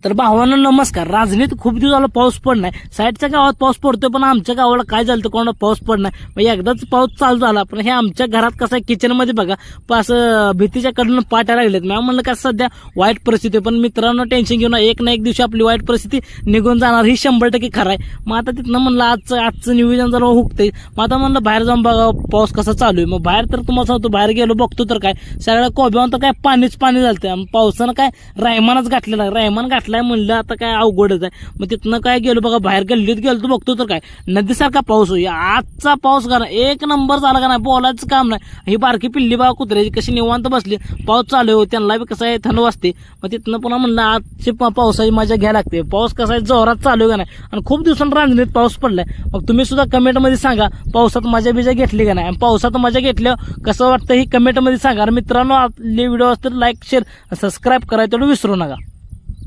तर भावांनो नमस्कार. राजनीत खूप दिवस झाला पाऊस पडलाय. साईडच्या गावात पाऊस पडतोय पण आमच्या गावाला काय झालं कोणाला पाऊस पडलाय. म्हणजे एकदाच पाऊस चालू झाला पण हे आमच्या घरात कसं आहे किचन मध्ये बघा असं भीतीच्या कडून पाट्या लागलेत. मी म्हणलं का सध्या वाईट परिस्थिती पण मित्रांनो टेन्शन घेऊन एक ना एक दिवशी आपली वाईट परिस्थिती निघून जाणार ही 100% खरं आहे. मग आता तिथनं म्हणलं आजचं नियोजन जरा हुकते. मग आता म्हणलं बाहेर जाऊन बघा पाऊस कसा चालू आहे. मग बाहेर तर तुम्हाला सांगतो बाहेर गेलो बघतो तर काय सगळ्या कोब्यावर तर काय पाणीच पाणी झालं. पावसानं काय रायमानच गाठलेला आहे. रायमान गाठलाय म्हणलं आता काय अवघडच आहे. मग तिथनं काय गेलो बघा बाहेर गल्लीत गेलो तर बघतो तर काय नदीसारखा पाऊस होई. आजचा पाऊस का एक नंबर झाला का नाही बोलायचं काम नाही. ही बारकी पिल्ली बघा कुत्र्याची कशी निवांत बसली पाऊस चालू आहे त्यांना बी कसं आहे थंड वाजते. मग तिथनं पुन्हा म्हणलं आजची पावसाची मजा घ्यायला लागते. पाऊस कसा आहे जोरात चालू आहे का नाही आणि खूप दिवसांनी रांजणीत पाऊस पडलाय. मग तुम्ही सुद्धा कमेंटमध्ये सांगा पावसात मजा बिजा घेतली का नाही. पावसात मजा घेतल्यावर कसं वाटतं ही कमेंटमध्ये सांगा. मित्रांनो आपले व्हिडिओ असतील लाईक शेअर सबस्क्राईब करायला तेवढं विसरू नका.